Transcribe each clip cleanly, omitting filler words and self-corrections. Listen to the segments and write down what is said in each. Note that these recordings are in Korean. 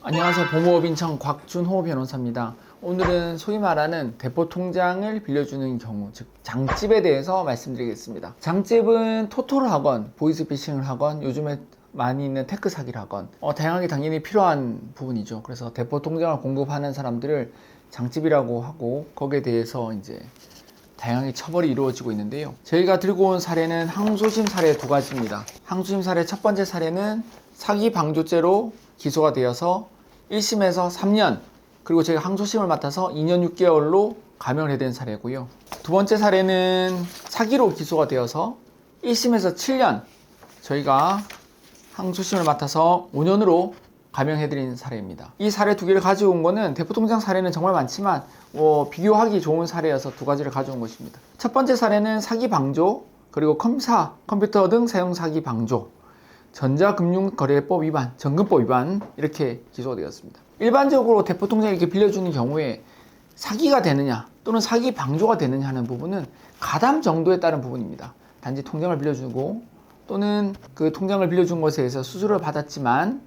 안녕하세요. 보모업인청 곽준호 변호사입니다. 오늘은 소위 말하는 대포통장을 빌려주는 경우, 즉 장집에 대해서 말씀드리겠습니다. 장집은 토토를 하건 보이스피싱을 하건 요즘에 많이 있는 테크 사기를 하건 다양하게 당연히 필요한 부분이죠. 그래서 대포통장을 공급하는 사람들을 장집이라고 하고 거기에 대해서 이제 다양하게 처벌이 이루어지고 있는데요. 저희가 들고 온 사례는 항소심 사례 두 가지입니다. 항소심 사례 첫 번째 사례는 사기 방조죄로 기소가 되어서 1심에서 3년, 그리고 제가 항소심을 맡아서 2년 6개월로 감형을 해야 되는 사례고요. 두 번째 사례는 사기로 기소가 되어서 1심에서 7년, 저희가 항소심을 맡아서 5년으로 감형해드린 사례입니다. 이 사례 두 개를 가져온 거는 대포통장 사례는 정말 많지만 비교하기 좋은 사례여서 두 가지를 가져온 것입니다. 첫 번째 사례는 사기 방조, 그리고 컴퓨터 등 사용 사기 방조, 전자금융거래법 위반, 정금법 위반 이렇게 기소가 되었습니다. 일반적으로 대포통장을 이렇게 빌려주는 경우에 사기가 되느냐 또는 사기 방조가 되느냐 하는 부분은 가담 정도에 따른 부분입니다. 단지 통장을 빌려주고 또는 그 통장을 빌려준 것에 대해서 수수료를 받았지만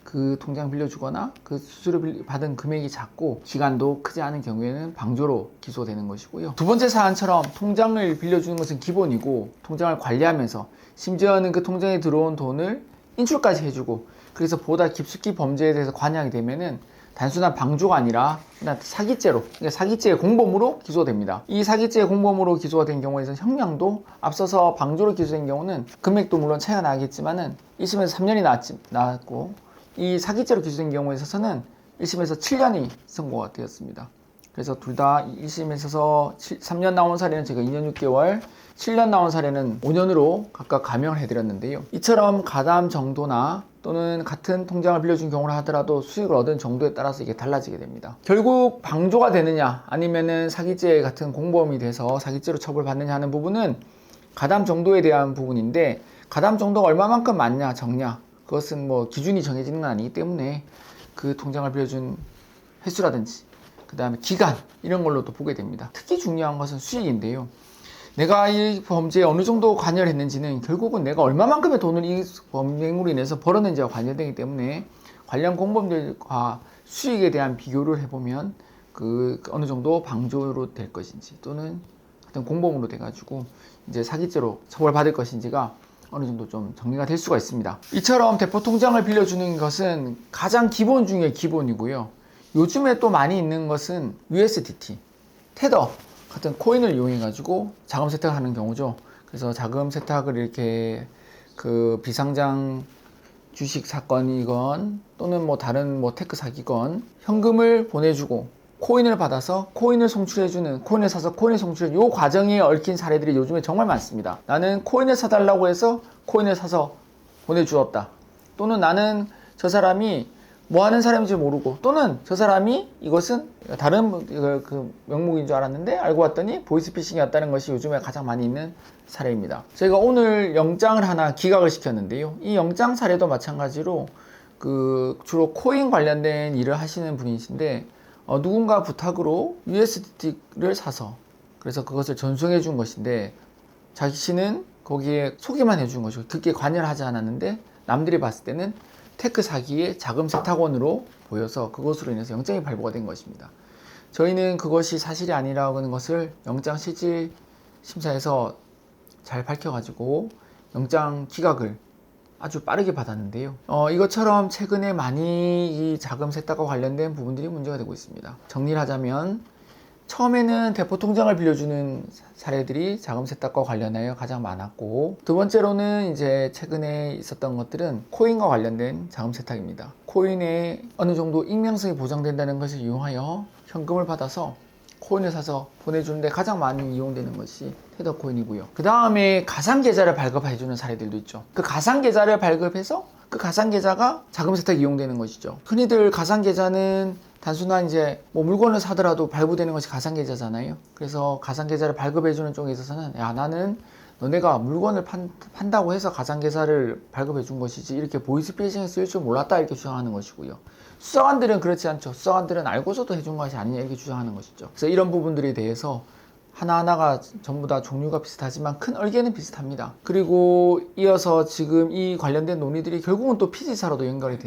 그 통장 빌려주거나 그 수수료 받은 금액이 작고 기간도 크지 않은 경우에는 방조로 기소되는 것이고요. 두 번째 사안처럼 통장을 빌려주는 것은 기본이고 통장을 관리하면서 심지어는 그 통장에 들어온 돈을 인출까지 해주고 그래서 보다 깊숙이 범죄에 대해서 관여하게 되면은 단순한 방조가 아니라 그냥 사기죄로, 그러니까 사기죄의 공범으로 기소됩니다. 이 사기죄의 공범으로 기소가 된 경우에는 형량도 앞서서 방조로 기소된 경우는 금액도 물론 차이가 나겠지만은 1심에서 3년이 나왔고 이 사기죄로 기소된 경우에 있어서는 1심에서 7년이 선고가 되었습니다. 그래서 둘 다 1심에서 3년 나온 사례는 제가 2년 6개월, 7년 나온 사례는 5년으로 각각 감형을 해드렸는데요. 이처럼 가담 정도나 또는 같은 통장을 빌려준 경우를 하더라도 수익을 얻은 정도에 따라서 이게 달라지게 됩니다. 결국 방조가 되느냐 아니면은 사기죄 같은 공범이 돼서 사기죄로 처벌받느냐 하는 부분은 가담 정도에 대한 부분인데 가담 정도가 얼마만큼 많냐 적냐 그것은 뭐 기준이 정해지는 건 아니기 때문에 그 통장을 빌려준 횟수라든지 그 다음에 기간 이런 걸로도 보게 됩니다. 특히 중요한 것은 수익인데요. 내가 이 범죄에 어느 정도 관여를 했는지는 결국은 내가 얼마만큼의 돈을 이 범행으로 인해서 벌었는지와 관련되기 때문에 관련 공범들과 수익에 대한 비교를 해보면 그 어느 정도 방조로 될 것인지 또는 어떤 공범으로 돼가지고 이제 사기죄로 처벌받을 것인지가 어느 정도 좀 정리가 될 수가 있습니다. 이처럼 대포통장을 빌려주는 것은 가장 기본 중에 기본이고요. 요즘에 또 많이 있는 것은 USDT, 테더 같은 코인을 이용해 가지고 자금 세탁하는 경우죠. 그래서 자금 세탁을 이렇게 그 비상장 주식 사건이건 또는 뭐 다른 뭐 테크 사기건 현금을 보내주고 코인을 받아서 코인을 송출해주는, 코인을 사서 코인을 송출해주는 이 과정에 얽힌 사례들이 요즘에 정말 많습니다. 나는 코인을 사달라고 해서 코인을 사서 보내주었다. 또는 나는 저 사람이 뭐 하는 사람인지 모르고 또는 저 사람이 이것은 다른 그 명목인 줄 알았는데 알고 봤더니 보이스피싱이었다는 것이 요즘에 가장 많이 있는 사례입니다. 저희가 오늘 영장을 하나 기각을 시켰는데요. 이 영장 사례도 마찬가지로 그 주로 코인 관련된 일을 하시는 분이신데 누군가 부탁으로 USDT를 사서 그래서 그것을 전송해 준 것인데 자신은 거기에 소개만 해준 것이고 그게 관여를 하지 않았는데 남들이 봤을 때는 테크 사기의 자금 세탁원으로 보여서 그것으로 인해서 영장이 발부가 된 것입니다. 저희는 그것이 사실이 아니라고 하는 것을 영장 실질 심사에서 잘 밝혀가지고 영장 기각을 아주 빠르게 받았는데요. 이것처럼 최근에 많이 이 자금 세탁과 관련된 부분들이 문제가 되고 있습니다. 정리를 하자면 처음에는 대포통장을 빌려주는 사례들이 자금 세탁과 관련하여 가장 많았고 두 번째로는 이제 최근에 있었던 것들은 코인과 관련된 자금 세탁입니다. 코인에 어느 정도 익명성이 보장된다는 것을 이용하여 현금을 받아서 코인을 사서 보내주는데 가장 많이 이용되는 것이 테더 코인이고요. 그 다음에 가상계좌를 발급해주는 사례들도 있죠. 그 가상계좌를 발급해서 그 가상계좌가 자금 세탁에 이용되는 것이죠. 흔히들 가상계좌는 단순한 이제 뭐 물건을 사더라도 발부되는 것이 가상계좌잖아요. 그래서 가상계좌를 발급해주는 쪽에 있어서는 야 나는 너네가 물건을 판다고 해서 가상계좌를 발급해 준 것이지 이렇게 보이스피싱에 쓰일 줄 몰랐다 이렇게 주장하는 것이고요. 수사관들은 그렇지 않죠. 수사관들은 알고서도 해준 것이 아니냐 이렇게 주장하는 것이죠. 그래서 이런 부분들에 대해서 하나하나가 전부 다 종류가 비슷하지만 큰 얼개는 비슷합니다. 그리고 이어서 지금 이 관련된 논의들이 결국은 또 피지사로도 연결이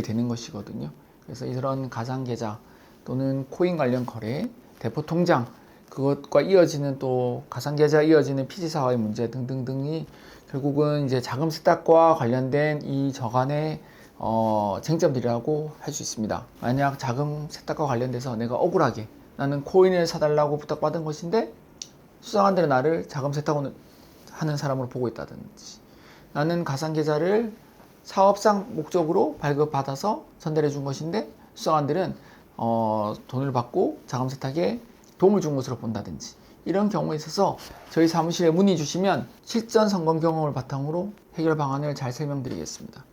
되는 것이거든요. 그래서 이런 가상계좌 또는 코인 관련 거래, 대포통장, 그것과 이어지는 또 가상계좌 이어지는 피지사와의 문제 등등등이 결국은 이제 자금 세탁과 관련된 이 저간의 쟁점들이라고 할 수 있습니다. 만약 자금 세탁과 관련돼서 내가 억울하게 나는 코인을 사달라고 부탁받은 것인데 수상한들은 나를 자금 세탁하는 사람으로 보고 있다든지, 나는 가상계좌를 사업상 목적으로 발급받아서 전달해 준 것인데 수상한들은 돈을 받고 자금 세탁에 도움을 준 것으로 본다든지, 이런 경우에 있어서 저희 사무실에 문의 주시면 실전 점검 경험을 바탕으로 해결 방안을 잘 설명드리겠습니다.